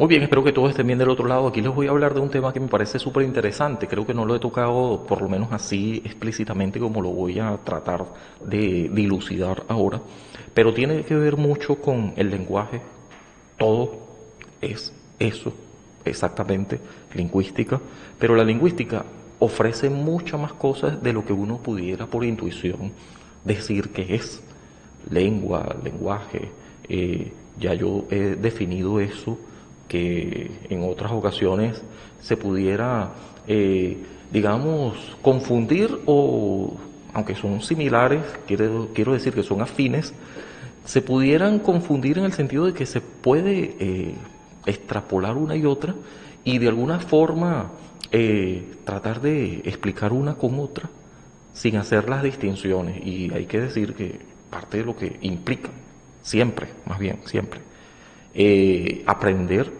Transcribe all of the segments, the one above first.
bien, espero que todos estén bien del otro lado. Aquí les voy a hablar de un tema que me parece súper interesante. Creo que no lo he tocado, por lo menos así explícitamente como lo voy a tratar de dilucidar ahora, pero tiene que ver mucho con el lenguaje. Todo es eso, exactamente, lingüística, pero la lingüística ofrece muchas más cosas de lo que uno pudiera por intuición decir que es lengua, lenguaje. Ya yo he definido eso que en otras ocasiones se pudiera, digamos, confundir o, aunque son similares, quiero decir que son afines, se pudieran confundir en el sentido de que se puede extrapolar una y otra y de alguna forma tratar de explicar una con otra sin hacer las distinciones. Y hay que decir que parte de lo que implica, siempre, más bien, siempre, aprender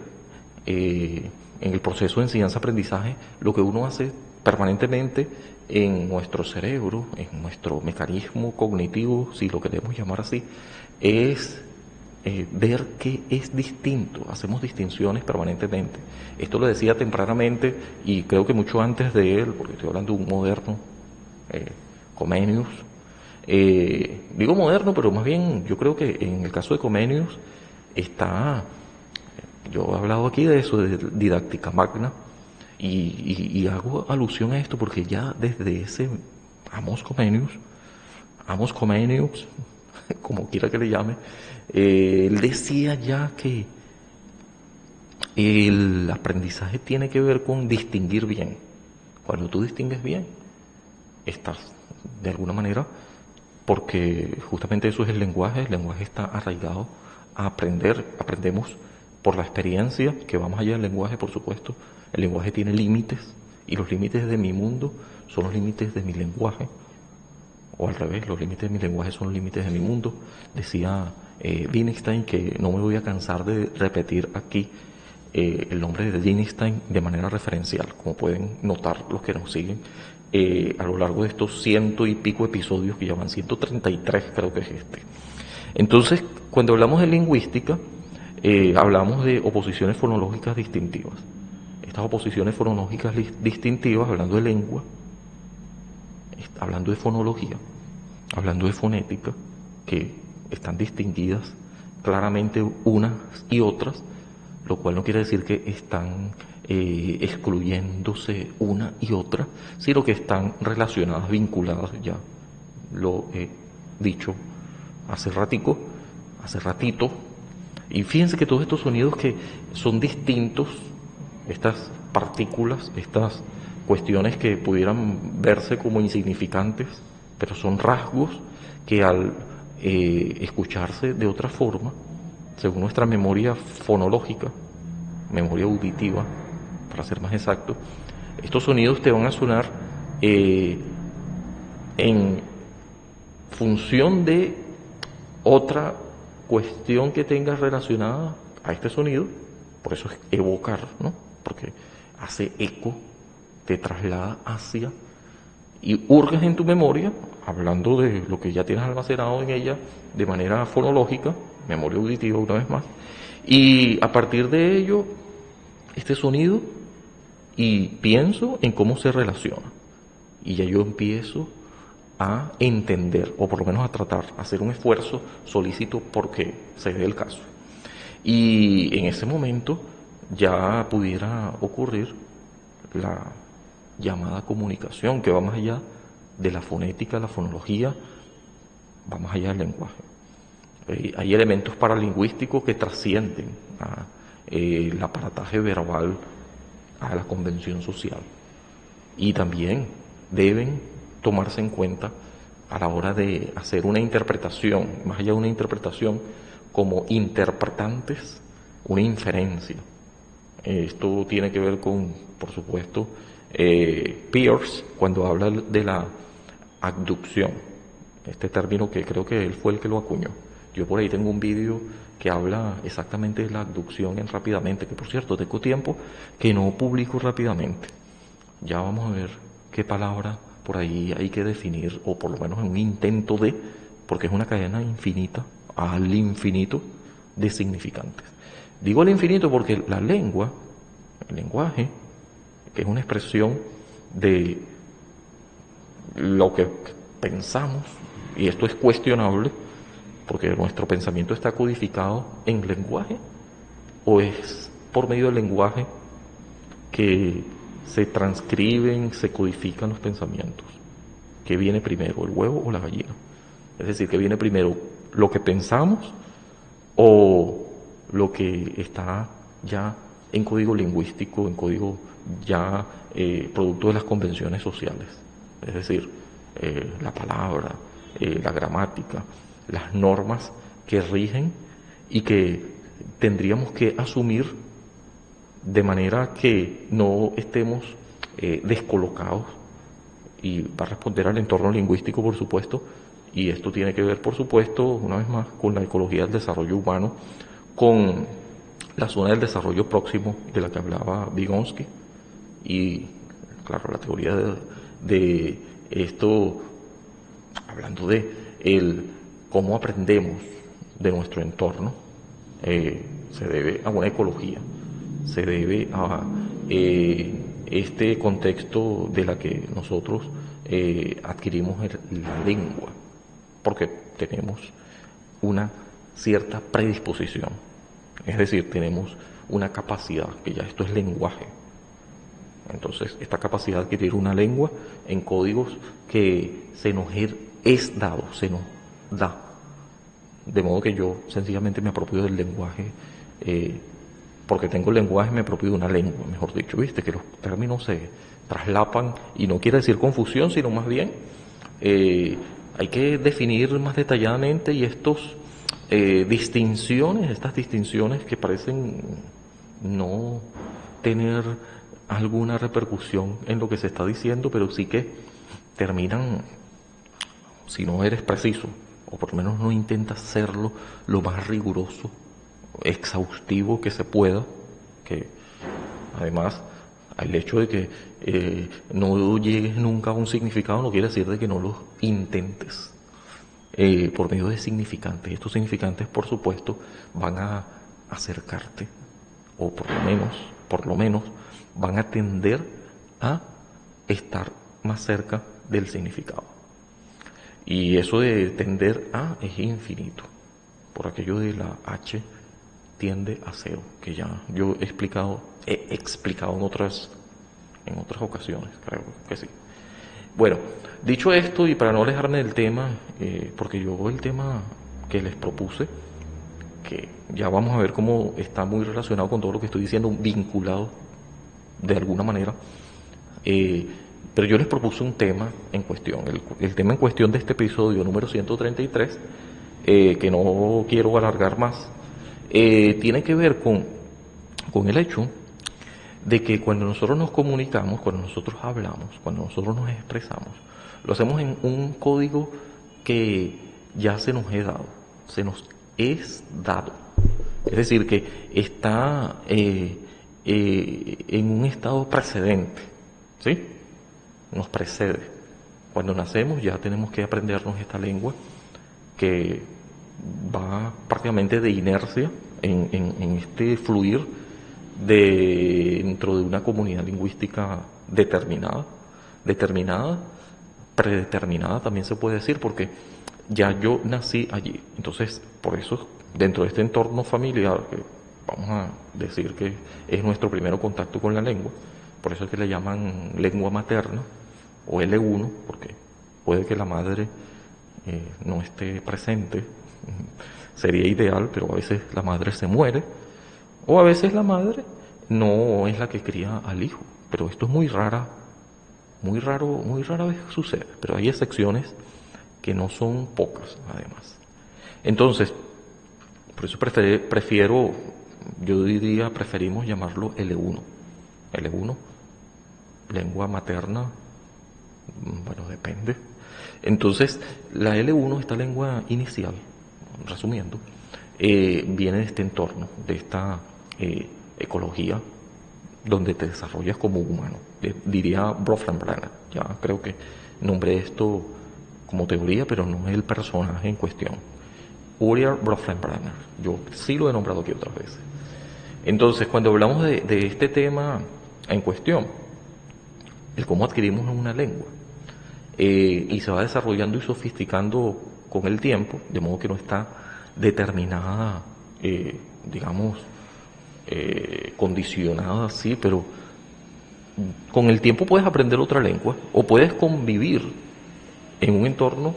en el proceso de enseñanza-aprendizaje, lo que uno hace permanentemente en nuestro cerebro, en nuestro mecanismo cognitivo, si lo queremos llamar así, es ver que es distinto, hacemos distinciones permanentemente. Esto lo decía tempranamente y creo que mucho antes de él, porque estoy hablando de un moderno, Comenius. Digo moderno, pero más bien yo creo que en el caso de Comenius está, yo he hablado aquí de eso, de didáctica magna, y hago alusión a esto porque ya desde ese Amos Comenius, como quiera que le llame, él decía ya que el aprendizaje tiene que ver con distinguir bien. Cuando tú distingues bien, estás de alguna manera, porque justamente eso es el lenguaje está arraigado a aprender, aprendemos por la experiencia, que va más allá del lenguaje, por supuesto. El lenguaje tiene límites, y los límites de mi mundo son los límites de mi lenguaje, o al revés, los límites de mi lenguaje son los límites de mi mundo. Decía Wittgenstein, que no me voy a cansar de repetir aquí el nombre de Wittgenstein de manera referencial, como pueden notar los que nos siguen a lo largo de estos ciento y pico episodios que ya van 133, creo que es este. Entonces, cuando hablamos de lingüística, hablamos de oposiciones fonológicas distintivas. Estas oposiciones fonológicas distintivas, hablando de lengua, hablando de fonología, hablando de fonética, que están distinguidas claramente unas y otras, lo cual no quiere decir que están excluyéndose una y otra, sino que están relacionadas, vinculadas, ya lo he dicho hace ratito, y fíjense que todos estos sonidos que son distintos, estas partículas, estas cuestiones que pudieran verse como insignificantes, pero son rasgos que al escucharse de otra forma, según nuestra memoria fonológica, memoria auditiva, para ser más exacto, estos sonidos te van a sonar en función de otra cuestión que tengas relacionada a este sonido. Por eso es evocar, ¿no? Porque hace eco, te traslada hacia y hurgas en tu memoria, hablando de lo que ya tienes almacenado en ella de manera fonológica, memoria auditiva una vez más, y a partir de ello, este sonido, y pienso en cómo se relaciona. Y ya yo empiezo a entender, o por lo menos a tratar, a hacer un esfuerzo solícito porque se dé el caso. Y en ese momento ya pudiera ocurrir la llamada comunicación, que va más allá de la fonética, la fonología, va más allá del lenguaje. Hay elementos paralingüísticos que trascienden a el aparataje verbal, a la convención social, y también deben tomarse en cuenta a la hora de hacer una interpretación, más allá de una interpretación, como interpretantes, una inferencia. Esto tiene que ver con, por supuesto, Peirce, cuando habla de la abducción, este término que creo que él fue el que lo acuñó. Yo por ahí tengo un vídeo que habla exactamente de la abducción en Rápidamente, que por cierto tengo tiempo que no publico rápidamente. Ya vamos a ver qué palabra por ahí hay que definir, o por lo menos en un intento de, porque es una cadena infinita, al infinito, de significantes. Digo el infinito porque la lengua, el lenguaje, que es una expresión de lo que pensamos, y esto es cuestionable, porque nuestro pensamiento está codificado en lenguaje, o es por medio del lenguaje que se transcriben, se codifican los pensamientos. ¿Qué viene primero, el huevo o la gallina? Es decir, ¿qué viene primero, lo que pensamos o lo que está ya en código lingüístico, en código ya producto de las convenciones sociales? Es decir, la palabra, la gramática, las normas que rigen y que tendríamos que asumir de manera que no estemos descolocados, y va a responder al entorno lingüístico, por supuesto, y esto tiene que ver, por supuesto, una vez más, con la ecología del desarrollo humano, con la zona del desarrollo próximo de la que hablaba Vygotsky, y claro, la teoría de esto, hablando de cómo aprendemos de nuestro entorno, se debe a una ecología, se debe a este contexto de la que nosotros adquirimos la lengua, porque tenemos una cierta predisposición, es decir, tenemos una capacidad, que ya esto es lenguaje. Entonces, esta capacidad de adquirir una lengua en códigos que se nos es dado, se nos da. De modo que yo sencillamente me apropio del lenguaje, porque tengo el lenguaje, me apropio de una lengua, mejor dicho, ¿viste? Que los términos se traslapan y no quiere decir confusión, sino más bien hay que definir más detalladamente, y estas distinciones que parecen no tener alguna repercusión en lo que se está diciendo, pero sí que terminan, si no eres preciso, o por lo menos no intentas serlo lo más riguroso, exhaustivo que se pueda, que además el hecho de que no llegues nunca a un significado no quiere decir de que no lo intentes por medio de significantes. Estos significantes, por supuesto, van a acercarte, o por lo menos, van a tender a estar más cerca del significado. Y eso de tender a es infinito, por aquello de la H tiende a cero, que ya yo he explicado en otras ocasiones, creo que sí. Bueno, dicho esto, y para no alejarme del tema, porque yo el tema que les propuse, que ya vamos a ver cómo está muy relacionado con todo lo que estoy diciendo, vinculado de alguna manera, pero yo les propuse un tema en cuestión, el tema en cuestión de este episodio número 133, que no quiero alargar más, tiene que ver con el hecho de que cuando nosotros nos comunicamos, cuando nosotros hablamos, cuando nosotros nos expresamos, lo hacemos en un código que ya se nos es dado. Es decir, que está en un estado precedente, ¿sí? Nos precede. Cuando nacemos ya tenemos que aprendernos esta lengua que va prácticamente de inercia en este fluir dentro de una comunidad lingüística determinada, predeterminada también se puede decir, porque ya yo nací allí. Entonces, por eso, dentro de este entorno familiar, que vamos a decir que es nuestro primer contacto con la lengua, por eso es que le llaman lengua materna o L1, porque puede que la madre no esté presente, sería ideal, pero a veces la madre se muere, o a veces la madre no es la que cría al hijo, pero esto es muy rara vez sucede, pero hay excepciones que no son pocas, además. Entonces, por eso prefiero, yo diría, preferimos llamarlo L1. L1, lengua materna, bueno, depende. Entonces, la L1, esta lengua inicial, resumiendo, viene de este entorno, de esta ecología donde te desarrollas como humano. Diría Bronfenbrenner, ya creo que nombré esto como teoría, pero no es el personaje en cuestión. Uriel Bronfenbrenner, yo sí lo he nombrado aquí otras veces. Entonces, cuando hablamos de este tema en cuestión, el cómo adquirimos una lengua, y se va desarrollando y sofisticando con el tiempo, de modo que no está determinada, digamos, condicionada así, pero con el tiempo puedes aprender otra lengua o puedes convivir en un entorno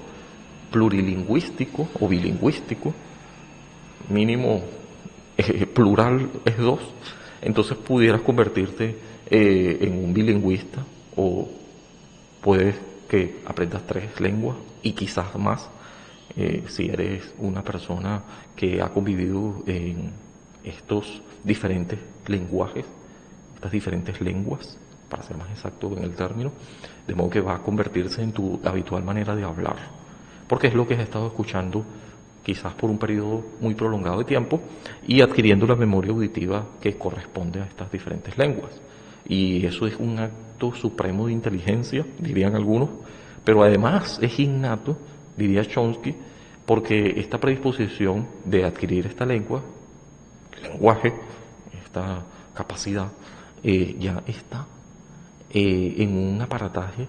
plurilingüístico o bilingüístico, mínimo plural es dos, entonces pudieras convertirte en un bilingüista o puedes que aprendas tres lenguas y quizás más si eres una persona que ha convivido en estos diferentes lenguajes, estas diferentes lenguas, para ser más exacto en el término, de modo que va a convertirse en tu habitual manera de hablar, porque es lo que has estado escuchando quizás por un periodo muy prolongado de tiempo y adquiriendo la memoria auditiva que corresponde a estas diferentes lenguas. Y eso es un acto supremo de inteligencia, dirían algunos, pero además es innato, diría Chomsky, porque esta predisposición de adquirir esta lengua, el lenguaje, esta capacidad, ya está en un aparataje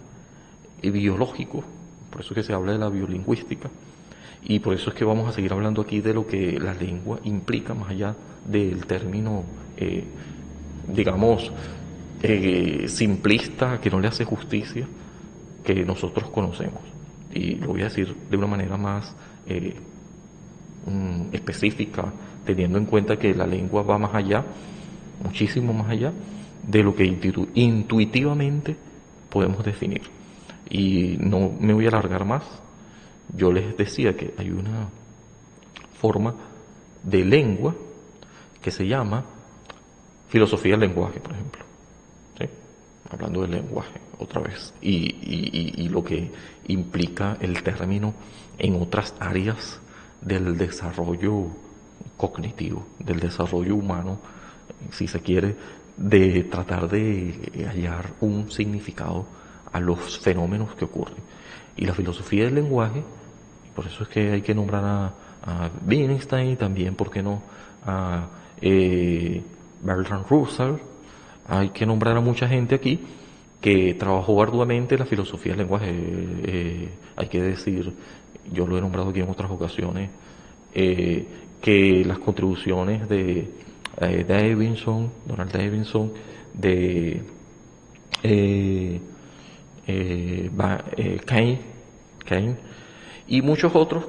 biológico, por eso es que se habla de la biolingüística, y por eso es que vamos a seguir hablando aquí de lo que la lengua implica, más allá del término, digamos, simplista, que no le hace justicia, que nosotros conocemos. Y lo voy a decir de una manera más específica, teniendo en cuenta que la lengua va más allá, muchísimo más allá, de lo que intuitivamente podemos definir. Y no me voy a alargar más. Yo les decía que hay una forma de lengua que se llama filosofía del lenguaje, por ejemplo. ¿Sí? Hablando del lenguaje otra vez. Y lo que implica el término en otras áreas del desarrollo cognitivo, del desarrollo humano, si se quiere, de tratar de hallar un significado a los fenómenos que ocurren. Y la filosofía del lenguaje, por eso es que hay que nombrar a Wittgenstein y también, ¿por qué no?, a Bertrand Russell. Hay que nombrar a mucha gente aquí que trabajó arduamente la filosofía del lenguaje. Hay que decir, yo lo he nombrado aquí en otras ocasiones, que las contribuciones de Donald Davidson, de Kane y muchos otros,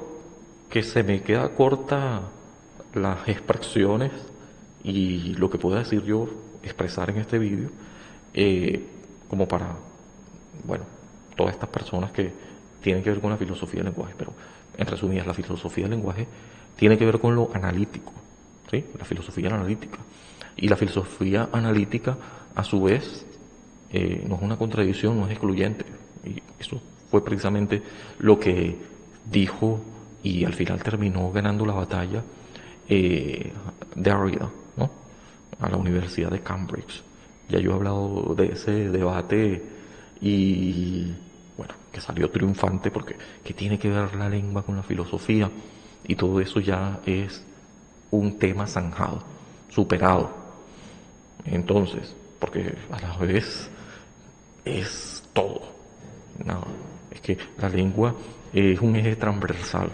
que se me queda corta las expresiones y lo que pueda decir yo, expresar en este vídeo, como para, bueno, todas estas personas que tienen que ver con la filosofía del lenguaje, pero en resumidas, la filosofía del lenguaje tiene que ver con lo analítico, ¿sí? La filosofía analítica. Y la filosofía analítica, a su vez, no es una contradicción, no es excluyente. Y eso fue precisamente lo que dijo y al final terminó ganando la batalla Derrida, ¿no?, a la Universidad de Cambridge. Ya yo he hablado de ese debate y bueno, que salió triunfante porque ¿qué tiene que ver la lengua con la filosofía? Y todo eso ya es un tema zanjado, superado. Entonces, porque a la vez es todo. No, es que la lengua es un eje transversal,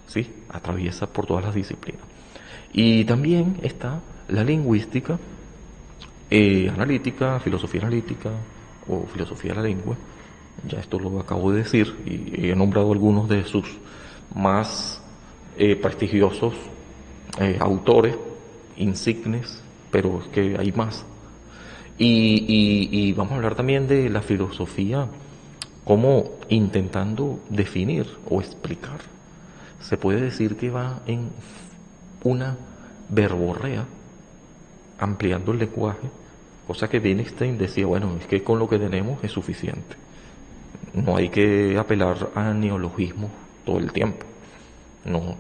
¿sí? Atraviesa por todas las disciplinas. Y también está la lingüística analítica, filosofía analítica o filosofía de la lengua. Ya esto lo acabo de decir y he nombrado algunos de sus más prestigiosos autores, insignes, pero es que hay más. Y vamos a hablar también de la filosofía como intentando definir o explicar. Se puede decir que va en una verborrea ampliando el lenguaje, cosa que Wittgenstein decía, bueno, es que con lo que tenemos es suficiente. No hay que apelar a neologismos todo el tiempo. No,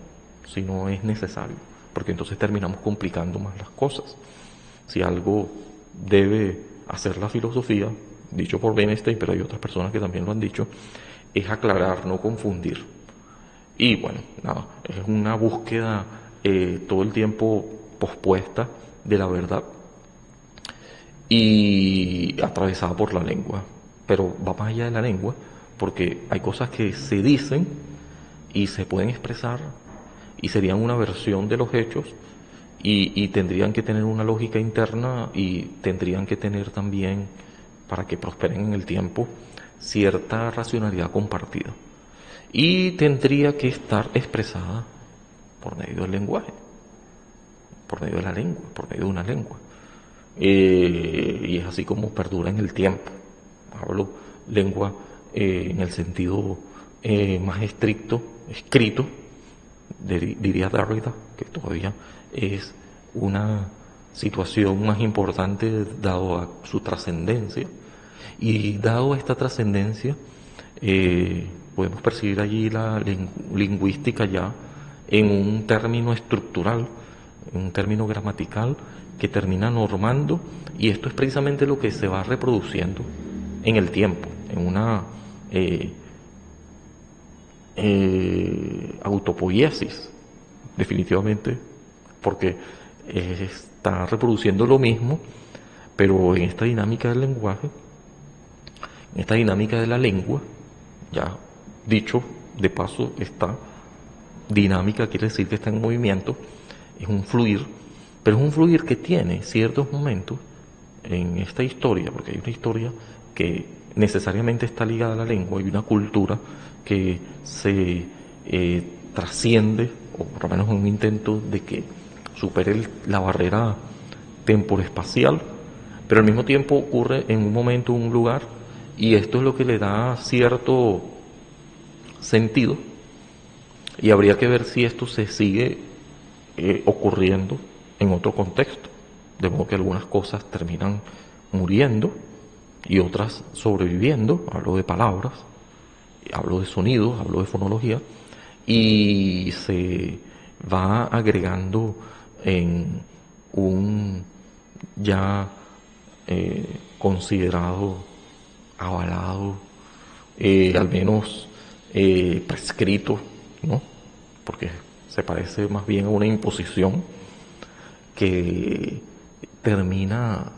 si no es necesario, porque entonces terminamos complicando más las cosas. Si algo debe hacer la filosofía, dicho por Wittgenstein, pero hay otras personas que también lo han dicho, es aclarar, no confundir. Y bueno, nada, es una búsqueda todo el tiempo pospuesta de la verdad y atravesada por la lengua. Pero va más allá de la lengua, porque hay cosas que se dicen y se pueden expresar y serían una versión de los hechos y tendrían que tener una lógica interna y tendrían que tener también, para que prosperen en el tiempo, cierta racionalidad compartida. Y tendría que estar expresada por medio del lenguaje, por medio de la lengua, por medio de una lengua. Y es así como perdura en el tiempo. Hablo lengua en el sentido más estricto, escrito, diría Derrida, que todavía es una situación más importante dado a su trascendencia. Y dado a esta trascendencia, podemos percibir allí la lingüística ya en un término estructural, en un término gramatical que termina normando, y esto es precisamente lo que se va reproduciendo en el tiempo, en una autopoiesis, definitivamente, porque está reproduciendo lo mismo, pero en esta dinámica del lenguaje, en esta dinámica de la lengua, ya dicho de paso, esta dinámica quiere decir que está en movimiento, es un fluir, pero es un fluir que tiene ciertos momentos en esta historia, porque hay una historia que necesariamente está ligada a la lengua y una cultura que se trasciende, o por lo menos un intento de que supere la barrera temporoespacial, pero al mismo tiempo ocurre en un momento, en un lugar, y esto es lo que le da cierto sentido, y habría que ver si esto se sigue ocurriendo en otro contexto, de modo que algunas cosas terminan muriendo y otras sobreviviendo. Hablo de palabras, hablo de sonidos, hablo de fonología, y se va agregando en un ya considerado, avalado, al menos prescrito, ¿no? Porque se parece más bien a una imposición que termina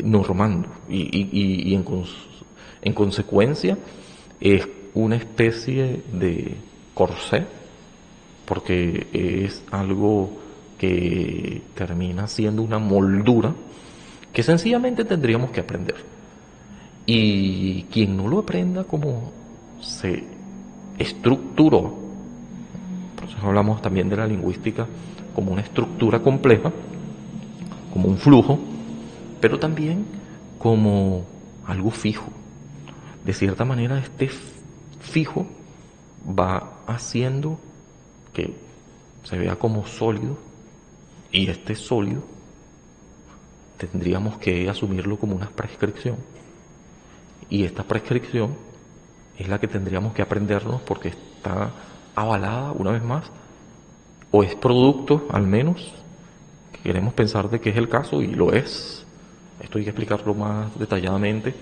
normando y en consecuencia es una especie de corsé, porque es algo que termina siendo una moldura que sencillamente tendríamos que aprender. Y quien no lo aprenda como se estructuró, por eso hablamos también de la lingüística como una estructura compleja, como un flujo, pero también como algo fijo. De cierta manera, este fijo va haciendo que se vea como sólido, y este sólido tendríamos que asumirlo como una prescripción, y esta prescripción es la que tendríamos que aprendernos, porque está avalada, una vez más, o es producto, al menos, que queremos pensar de que es el caso, y lo es, esto hay que explicarlo más detalladamente,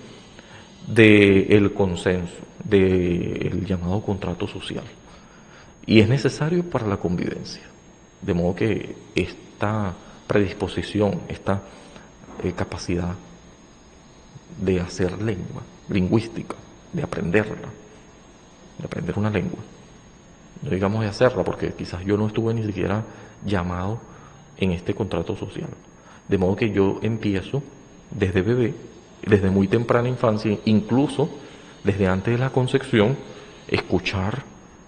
del consenso, del llamado contrato social. Y es necesario para la convivencia. De modo que esta predisposición, esta capacidad de hacer lengua, lingüística, de aprender una lengua, no digamos de hacerla, porque quizás yo no estuve ni siquiera llamado en este contrato social. De modo que yo empiezo desde bebé, desde muy temprana infancia, incluso desde antes de la concepción, escuchar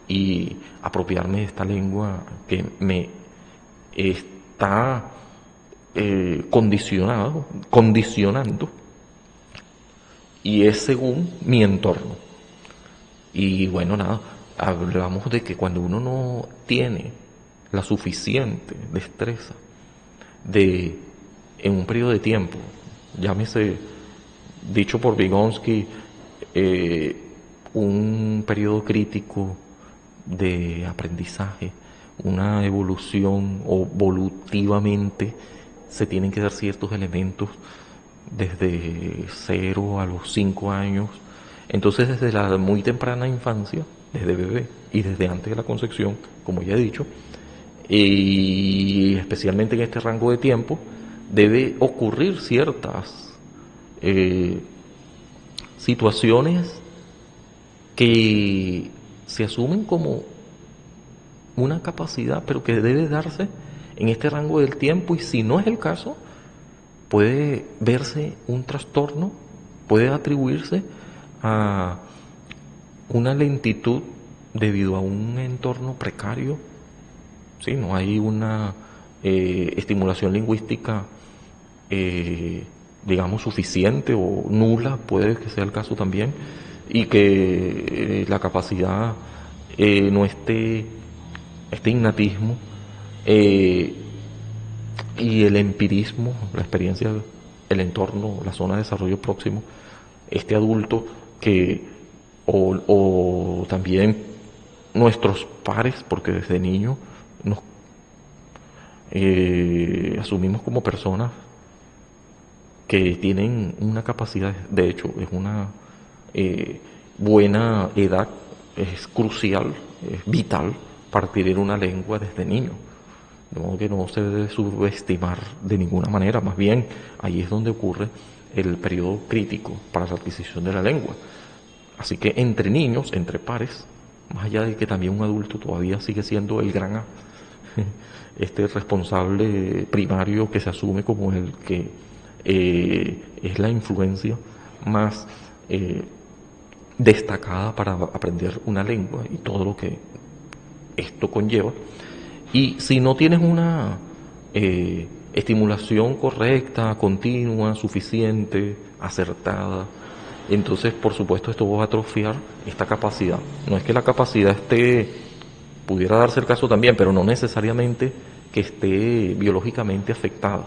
y apropiarme de esta lengua que me está condicionando, y es según mi entorno. Y bueno, nada, hablamos de que cuando uno no tiene la suficiente destreza de, en un periodo de tiempo, llámese, dicho por Vygotsky, un periodo crítico de aprendizaje, una evolución, o evolutivamente se tienen que dar ciertos elementos desde 0 a los 5 años. Entonces, desde la muy temprana infancia, desde bebé y desde antes de la concepción, como ya he dicho, y especialmente en este rango de tiempo debe ocurrir ciertas situaciones que se asumen como una capacidad, pero que debe darse en este rango del tiempo, y si no es el caso, puede verse un trastorno, puede atribuirse a una lentitud debido a un entorno precario. Sí, no hay una estimulación lingüística, digamos, suficiente o nula, puede que sea el caso también, y que la capacidad no esté, este innatismo y el empirismo, la experiencia, el entorno, la zona de desarrollo próximo, este adulto que, o también nuestros pares, porque desde niño nos asumimos como personas que tienen una capacidad, de hecho, es una buena edad, es crucial, es vital para adquirir una lengua desde niño. De modo que no se debe subestimar de ninguna manera, más bien ahí es donde ocurre el periodo crítico para la adquisición de la lengua. Así que entre niños, entre pares, más allá de que también un adulto todavía sigue siendo el gran este responsable primario que se asume como el que es la influencia más destacada para aprender una lengua y todo lo que esto conlleva. Y si no tienes una estimulación correcta, continua, suficiente, acertada, entonces por supuesto esto va a atrofiar esta capacidad. No es que la capacidad esté, pudiera darse el caso también, pero no necesariamente que esté biológicamente afectada,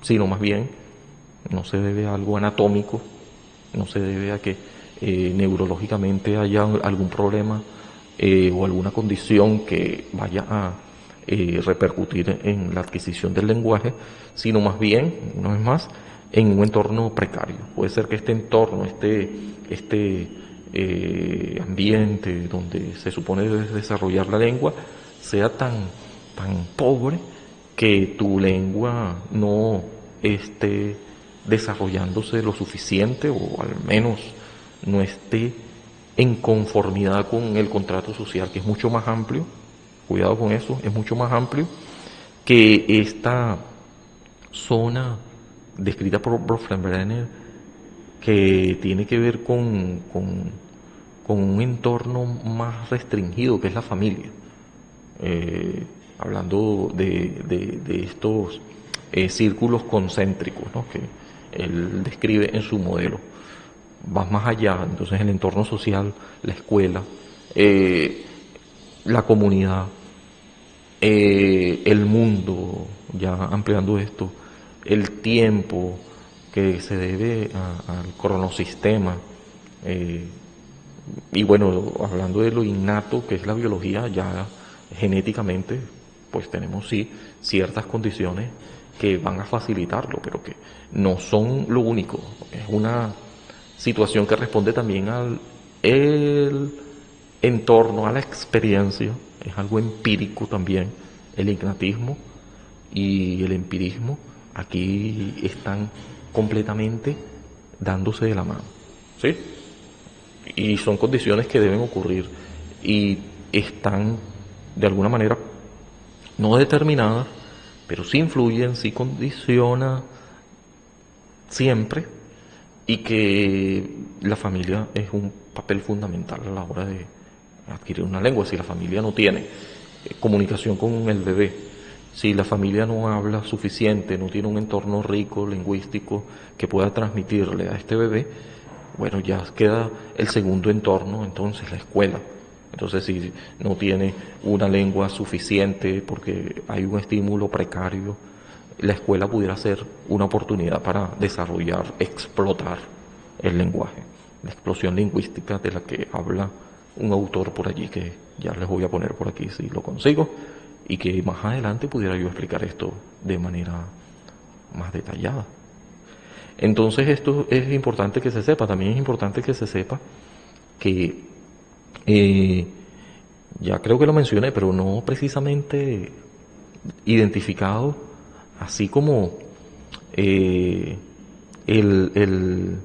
sino más bien no se debe a algo anatómico, no se debe a que neurológicamente haya algún problema o alguna condición que vaya a repercutir en la adquisición del lenguaje, sino más bien, una vez más, en un entorno precario. Puede ser que este entorno, este ambiente donde se supone debes desarrollar la lengua, sea tan pobre que tu lengua no esté desarrollándose lo suficiente, o al menos no esté en conformidad con el contrato social, que es mucho más amplio, cuidado con eso, es mucho más amplio que esta zona descrita por Bronfenbrenner, que tiene que ver con un entorno más restringido, que es la familia. Hablando de estos círculos concéntricos, ¿no?, que él describe en su modelo. Vas más allá, entonces el entorno social, la escuela, la comunidad, el mundo, ya ampliando esto, el tiempo que se debe al cronosistema, y bueno, hablando de lo innato que es la biología, ya genéticamente, pues tenemos sí ciertas condiciones que van a facilitarlo, pero que no son lo único. Es una situación que responde también al el entorno, a la experiencia, es algo empírico también. El ignatismo y el empirismo aquí están completamente dándose de la mano, ¿sí? Y son condiciones que deben ocurrir y están de alguna manera no determinadas, pero sí influyen, sí condiciona siempre, y que la familia es un papel fundamental a la hora de adquirir una lengua. Si la familia no tiene comunicación con el bebé, si la familia no habla suficiente, no tiene un entorno rico, lingüístico, que pueda transmitirle a este bebé, bueno, ya queda el segundo entorno, entonces la escuela. Entonces, si no tiene una lengua suficiente porque hay un estímulo precario, la escuela pudiera ser una oportunidad para desarrollar, explotar el lenguaje, la explosión lingüística de la que habla un autor por allí, que ya les voy a poner por aquí si lo consigo, y que más adelante pudiera yo explicar esto de manera más detallada. Entonces esto es importante que se sepa, también es importante que se sepa que ya creo que lo mencioné, pero no precisamente identificado, así como eh, el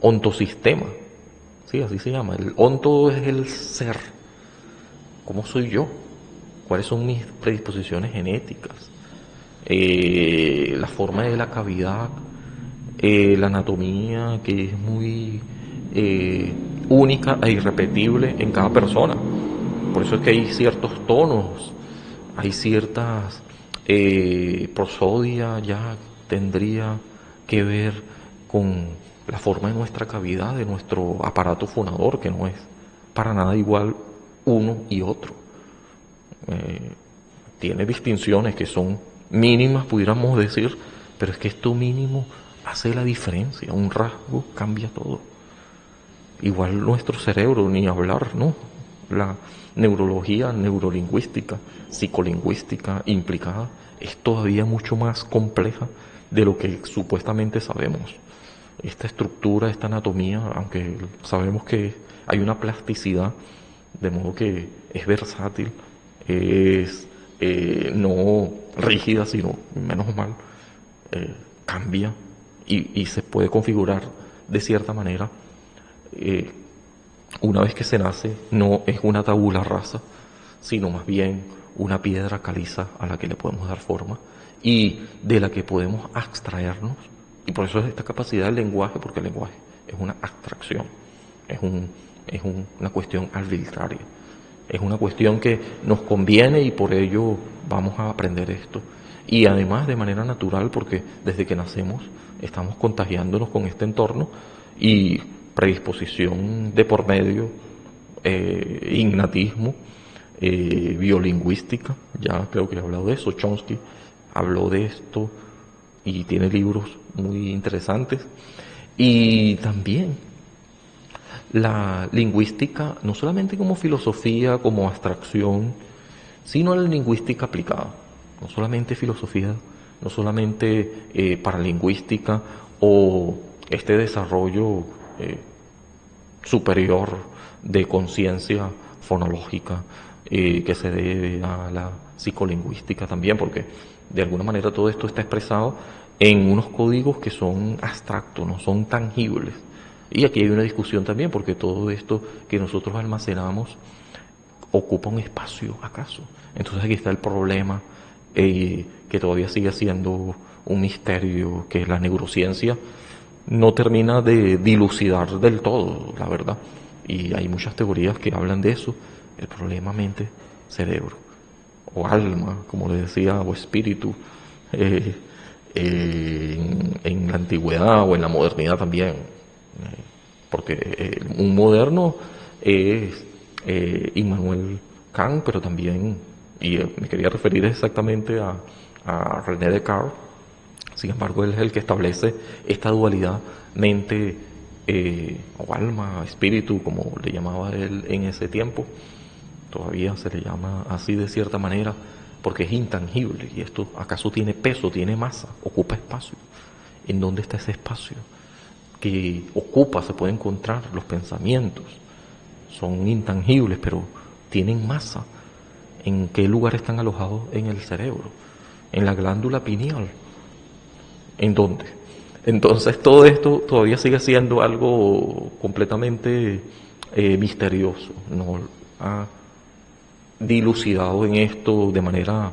ontosistema, sí, así se llama. El onto es el ser. ¿Cómo soy yo? ¿Cuáles son mis predisposiciones genéticas? La forma de la cavidad, la anatomía, que es muy eh, única e irrepetible en cada persona. Por eso es que hay ciertos tonos, hay ciertas prosodia ya tendría que ver con la forma de nuestra cavidad, de nuestro aparato fonador, que no es para nada igual uno y otro. Eh, Tiene distinciones que son mínimas, pudiéramos decir, pero es que esto mínimo hace la diferencia. Un rasgo cambia todo. Igual nuestro cerebro, ni hablar, ¿no? La neurología, neurolingüística, psicolingüística implicada es todavía mucho más compleja de lo que supuestamente sabemos. Esta estructura, esta anatomía, aunque sabemos que hay una plasticidad, de modo que es versátil, es no rígida, sino menos mal, cambia y se puede configurar de cierta manera. eh, una vez que se nace, no es una tabula rasa, sino más bien una piedra caliza a la que le podemos dar forma y de la que podemos abstraernos. Y por eso es esta capacidad del lenguaje, porque el lenguaje es una abstracción, es, una cuestión arbitraria, es una cuestión que nos conviene y por ello vamos a aprender esto. Y además de manera natural, porque desde que nacemos estamos contagiándonos con este entorno y predisposición de por medio, innatismo, biolingüística, ya creo que he hablado de eso, Chomsky habló de esto y tiene libros muy interesantes. Y también la lingüística, no solamente como filosofía, como abstracción, sino la lingüística aplicada, no solamente filosofía, no solamente paralingüística o este desarrollo superior de conciencia fonológica que se debe a la psicolingüística también, porque de alguna manera todo esto está expresado en unos códigos que son abstractos, no son tangibles. Y aquí hay una discusión también, porque todo esto que nosotros almacenamos ocupa un espacio, ¿acaso? Entonces aquí está el problema que todavía sigue siendo un misterio, que la neurociencia no termina de dilucidar del todo, la verdad. Y hay muchas teorías que hablan de eso, el problema mente-cerebro, o alma, como le decía, o espíritu, en la antigüedad o en la modernidad también. Porque un moderno es Immanuel Kant, pero también, y me quería referir exactamente a René Descartes. Sin embargo, él es el que establece esta dualidad mente o alma, espíritu, como le llamaba él en ese tiempo. Todavía se le llama así de cierta manera porque es intangible y esto acaso tiene peso, tiene masa, ocupa espacio. ¿En dónde está ese espacio que ocupa? Se puede encontrar los pensamientos, son intangibles, pero tienen masa. ¿En qué lugar están alojados en el cerebro? En la glándula pineal. ¿En dónde? Entonces todo esto todavía sigue siendo algo completamente misterioso. No ha dilucidado en esto de manera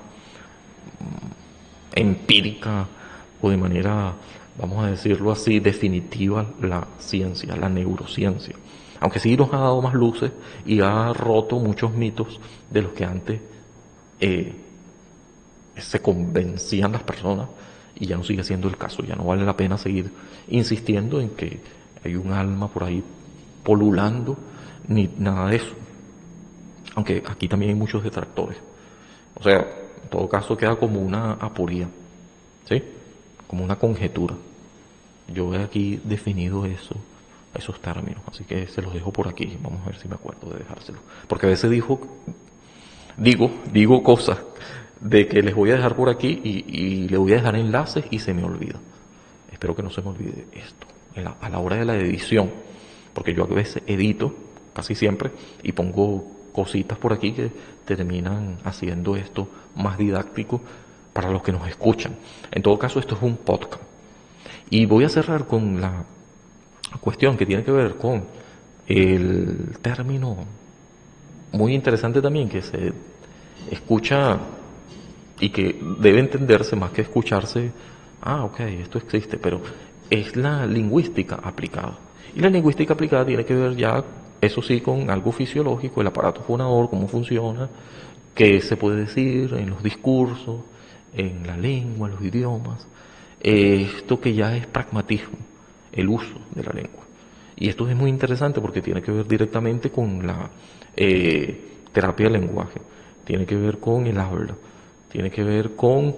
empírica o de manera, vamos a decirlo así, definitiva la ciencia, la neurociencia. Aunque sí nos ha dado más luces y ha roto muchos mitos de los que antes se convencían las personas, y ya no sigue siendo el caso, ya no vale la pena seguir insistiendo en que hay un alma por ahí polulando, ni nada de eso. Aunque aquí también hay muchos detractores. O sea, en todo caso queda como una aporía, ¿sí? Como una conjetura. Yo he aquí definido eso, esos términos, así que se los dejo por aquí. Vamos a ver si me acuerdo de dejárselo. Porque a veces digo cosas de que les voy a dejar por aquí y le voy a dejar enlaces y se me olvida. Espero que no se me olvide esto a la hora de la edición, porque yo a veces edito, casi siempre, y pongo cositas por aquí que terminan haciendo esto más didáctico para los que nos escuchan. En todo caso, esto es un podcast. Y voy a cerrar con la cuestión que tiene que ver con el término muy interesante también que se escucha y que debe entenderse más que escucharse. Ok, esto existe, pero es la lingüística aplicada. Y la lingüística aplicada tiene que ver ya, eso sí, con algo fisiológico, el aparato fonador, cómo funciona, qué se puede decir en los discursos, en la lengua, en los idiomas. Esto que ya es pragmatismo, el uso de la lengua. Y esto es muy interesante porque tiene que ver directamente con la terapia del lenguaje, tiene que ver con el habla, tiene que ver con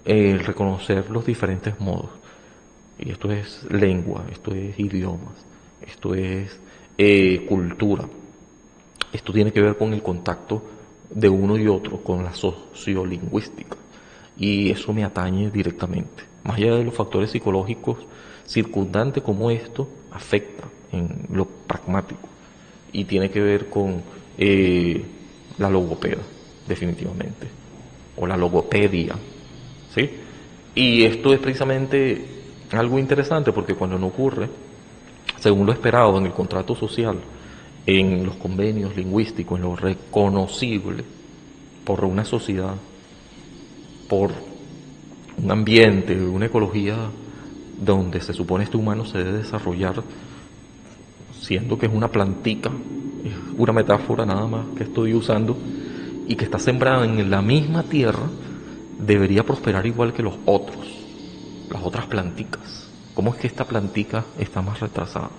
reconocer los diferentes modos. Y esto es lengua, esto es idiomas, esto es cultura. Esto tiene que ver con el contacto de uno y otro, con la sociolingüística. Y eso me atañe directamente. Más allá de los factores psicológicos circundantes, como esto afecta en lo pragmático. Y tiene que ver con la logopeda, definitivamente. O la logopedia, ¿sí? Y esto es precisamente algo interesante porque cuando no ocurre, según lo esperado en el contrato social, en los convenios lingüísticos, en lo reconocible por una sociedad, por un ambiente, una ecología donde se supone este humano se debe desarrollar, siendo que es una plantica, es una metáfora nada más que estoy usando, y que está sembrada en la misma tierra, debería prosperar igual que los otros, las otras planticas. ¿Cómo es que esta plantica está más retrasada?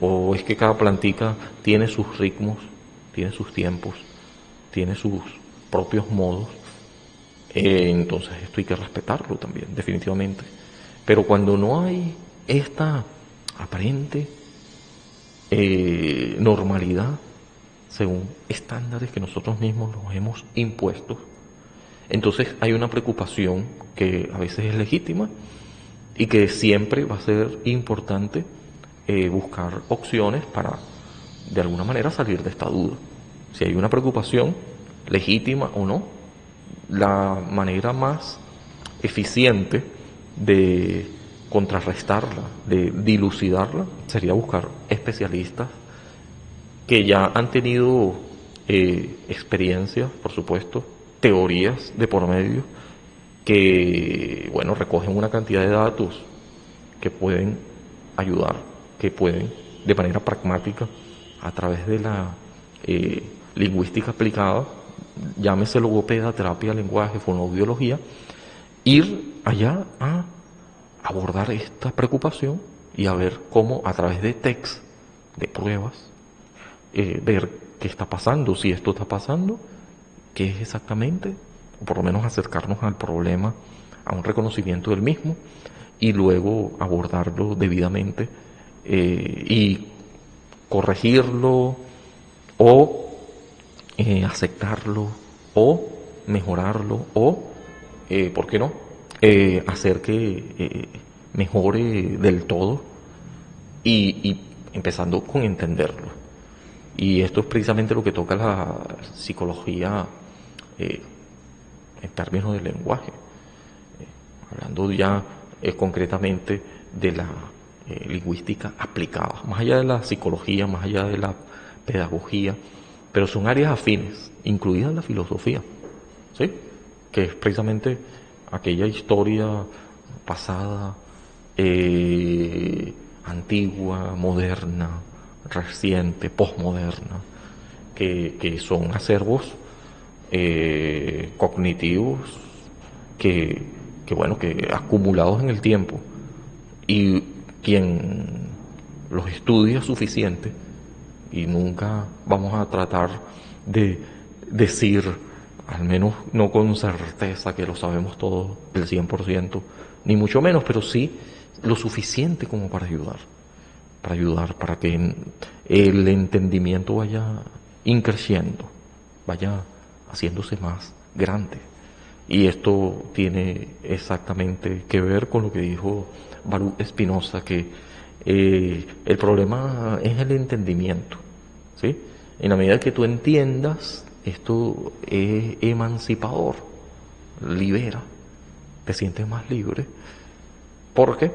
¿O es que cada plantica tiene sus ritmos, tiene sus tiempos, tiene sus propios modos? Entonces esto hay que respetarlo también, definitivamente. Pero cuando no hay esta aparente normalidad, según estándares que nosotros mismos nos hemos impuesto, entonces hay una preocupación que a veces es legítima y que siempre va a ser importante buscar opciones para de alguna manera salir de esta duda. Si hay una preocupación legítima o no, la manera más eficiente de contrarrestarla, de dilucidarla, sería buscar especialistas que ya han tenido experiencias, por supuesto, teorías de por medio, que, bueno, recogen una cantidad de datos que pueden ayudar, que pueden, de manera pragmática, a través de la lingüística aplicada, llámese logopeda, terapia, lenguaje, fonoaudiología, ir allá a abordar esta preocupación y a ver cómo a través de text, de pruebas, ver qué está pasando, si esto está pasando, qué es exactamente, o por lo menos acercarnos al problema, a un reconocimiento del mismo y luego abordarlo debidamente y corregirlo o aceptarlo o mejorarlo o, ¿por qué no?, hacer que mejore del todo y empezando con entenderlo. Y esto es precisamente lo que toca la psicología en términos de lenguaje, hablando ya concretamente de la lingüística aplicada, más allá de la psicología, más allá de la pedagogía, pero son áreas afines, incluida la filosofía, ¿sí?, que es precisamente aquella historia pasada, antigua, moderna, reciente, posmoderna, que son acervos cognitivos que bueno, que acumulados en el tiempo, y quien los estudia suficiente, y nunca vamos a tratar de decir, al menos no con certeza, que lo sabemos todo del 100%, ni mucho menos, pero sí lo suficiente como para ayudar, para que el entendimiento vaya increciendo, vaya haciéndose más grande. Y esto tiene exactamente que ver con lo que dijo Baruch Spinoza, que el problema es el entendimiento, ¿sí? En la medida que tú entiendas, esto es emancipador, libera, te sientes más libre, porque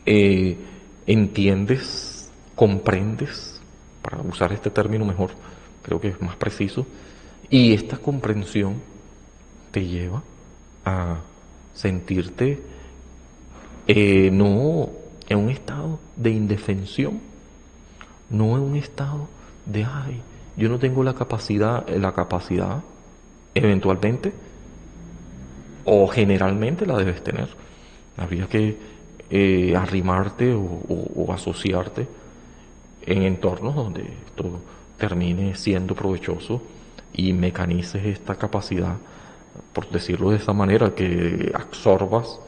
eh, entiendes, comprendes, para usar este término mejor, creo que es más preciso, y esta comprensión te lleva a sentirte no en un estado de indefensión, no en un estado de, ay, yo no tengo la capacidad, eventualmente, o generalmente la debes tener. Habría que arrimarte o asociarte en entornos donde esto termine siendo provechoso y mecanices esta capacidad, por decirlo de esa manera, que absorbas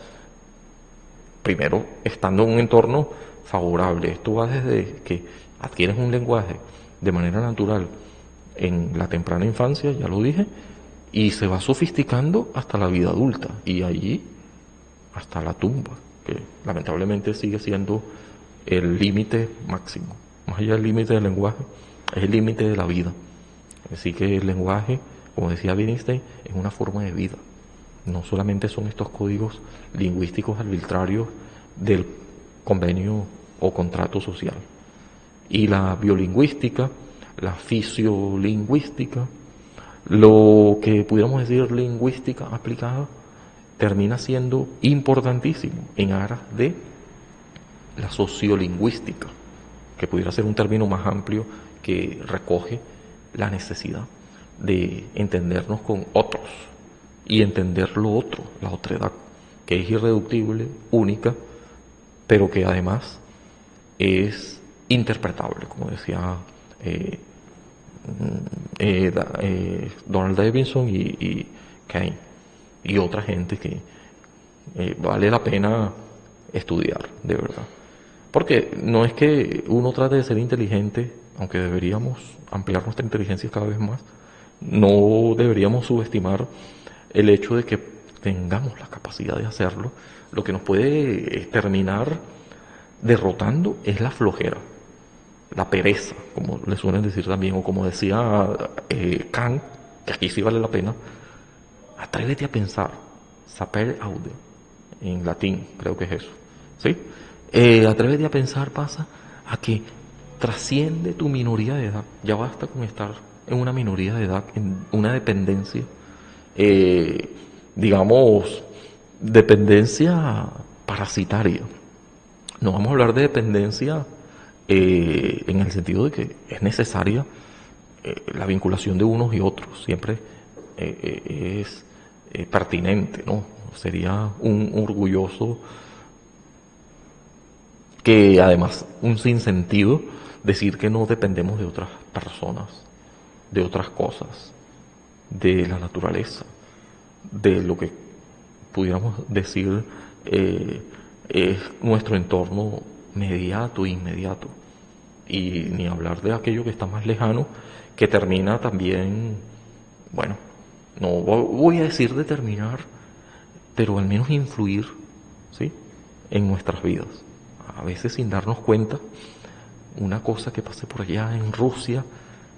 primero estando en un entorno favorable. Esto va desde que adquieres un lenguaje de manera natural en la temprana infancia, ya lo dije, y se va sofisticando hasta la vida adulta y allí hasta la tumba, que lamentablemente sigue siendo el límite máximo. Más allá del límite del lenguaje, es el límite de la vida. Así que el lenguaje, como decía Wittgenstein, es una forma de vida. No solamente son estos códigos lingüísticos arbitrarios del convenio o contrato social. Y la biolingüística, la fisiolingüística, lo que pudiéramos decir lingüística aplicada, termina siendo importantísimo en aras de la sociolingüística, que pudiera ser un término más amplio que recoge la necesidad de entendernos con otros y entender lo otro, la otredad, que es irreductible, única, pero que además es interpretable, como decía Donald Davidson y Kane y otra gente que vale la pena estudiar, de verdad. Porque no es que uno trate de ser inteligente, aunque deberíamos ampliar nuestra inteligencia cada vez más, no deberíamos subestimar el hecho de que tengamos la capacidad de hacerlo. Lo que nos puede terminar derrotando es la flojera, la pereza, como le suelen decir también, o como decía Kant, que aquí sí vale la pena, atrévete a pensar, sapere aude, en latín, creo que es eso, ¿sí? Atrévete a pensar pasa a que trasciende tu minoría de edad, ya basta con estar en una minoría de edad, en una dependencia, eh, digamos, dependencia parasitaria. No vamos a hablar de dependencia en el sentido de que es necesaria la vinculación de unos y otros, siempre es pertinente, ¿no? Sería un orgulloso que además un sinsentido decir que no dependemos de otras personas, de otras cosas, de la naturaleza, de lo que pudiéramos decir es nuestro entorno mediato e inmediato. Y ni hablar de aquello que está más lejano, que termina también, bueno, no voy a decir determinar, pero al menos influir, ¿sí?, en nuestras vidas. A veces sin darnos cuenta, una cosa que pase por allá en Rusia,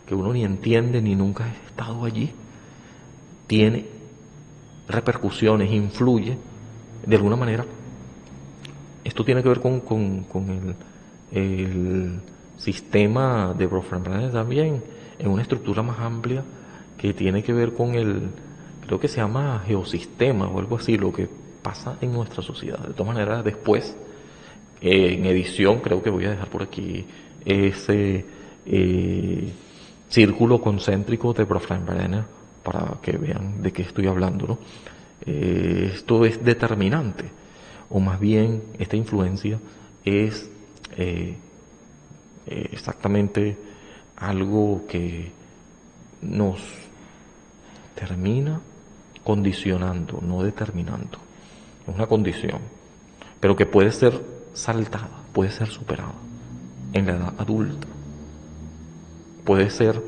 que uno ni entiende ni nunca ha estado allí, tiene repercusiones, influye de alguna manera. Esto tiene que ver con el sistema de Bronfenbrenner también, en una estructura más amplia que tiene que ver con el, creo que se llama geosistema o algo así, lo que pasa en nuestra sociedad. De todas maneras, después, en edición, creo que voy a dejar por aquí ese círculo concéntrico de Bronfenbrenner para que vean de qué estoy hablando, ¿no? Esto es determinante, o más bien esta influencia es exactamente algo que nos termina condicionando, no determinando. Es una condición, pero que puede ser saltada, puede ser superada en la edad adulta. Puede ser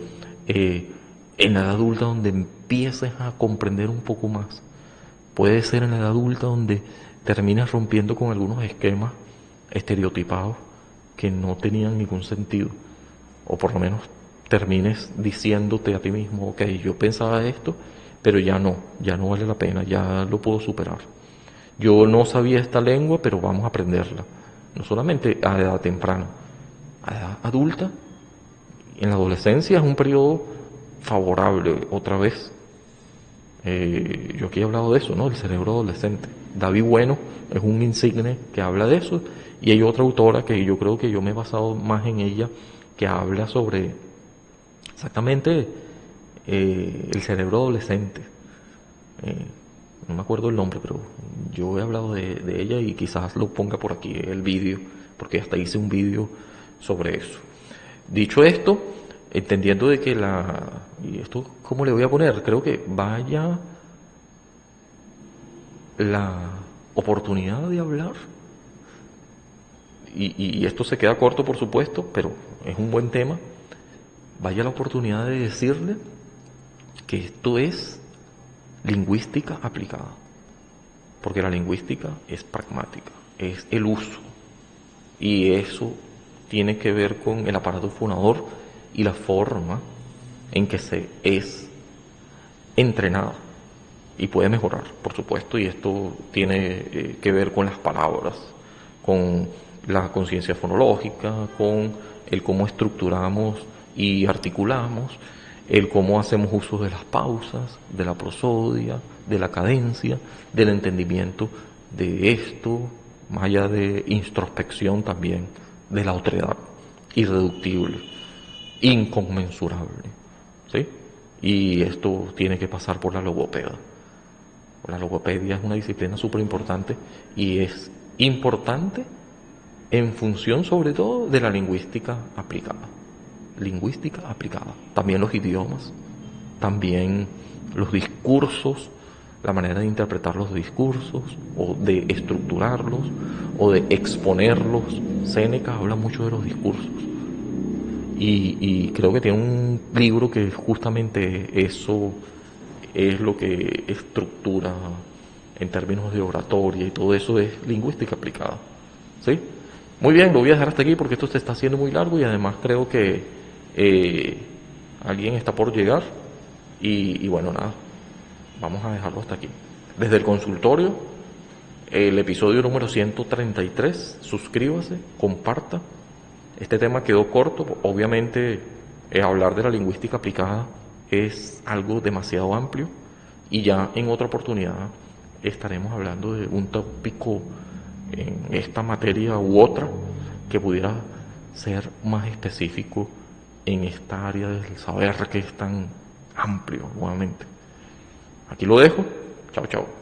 en la edad adulta donde empieces a comprender un poco más. Puede ser en la edad adulta donde terminas rompiendo con algunos esquemas estereotipados que no tenían ningún sentido, o por lo menos termines diciéndote a ti mismo, ok, yo pensaba esto, pero ya no vale la pena, ya lo puedo superar. Yo no sabía esta lengua, pero vamos a aprenderla. No solamente a edad temprana, a edad adulta. En la adolescencia es un periodo favorable, otra vez. Yo aquí he hablado de eso, ¿no? El cerebro adolescente. David Bueno es un insigne que habla de eso. Y hay otra autora que yo creo que yo me he basado más en ella, que habla sobre exactamente el cerebro adolescente. Eh, no me acuerdo el nombre, pero yo he hablado de ella y quizás lo ponga por aquí el vídeo, porque hasta hice un vídeo sobre eso. Dicho esto, entendiendo de que y esto, ¿cómo le voy a poner? Creo que vaya la oportunidad de hablar, y esto se queda corto por supuesto, pero es un buen tema, vaya la oportunidad de decirle que esto es lingüística aplicada, porque la lingüística es pragmática, es el uso, y eso tiene que ver con el aparato fonador y la forma en que se es entrenada y puede mejorar, por supuesto, y esto tiene que ver con las palabras, con la conciencia fonológica, con el cómo estructuramos y articulamos, el cómo hacemos uso de las pausas, de la prosodia, de la cadencia, del entendimiento de esto, más allá de introspección también, de la otredad, irreductible, inconmensurable, ¿sí? Y esto tiene que pasar por la logopeda. La logopedia es una disciplina súper importante y es importante en función sobre todo de la lingüística aplicada. Lingüística aplicada. También los idiomas, también los discursos, la manera de interpretar los discursos o de estructurarlos o de exponerlos. Séneca habla mucho de los discursos y creo que tiene un libro que justamente eso es lo que estructura en términos de oratoria y todo eso es lingüística aplicada. ¿Sí? Muy bien, lo voy a dejar hasta aquí porque esto se está haciendo muy largo y además creo que alguien está por llegar y bueno, nada, vamos a dejarlo hasta aquí. Desde el consultorio, el episodio número 133, suscríbase, comparta. Este tema quedó corto, obviamente hablar de la lingüística aplicada es algo demasiado amplio y ya en otra oportunidad estaremos hablando de un tópico en esta materia u otra que pudiera ser más específico en esta área del saber que es tan amplio nuevamente. Aquí lo dejo. Chao, chao.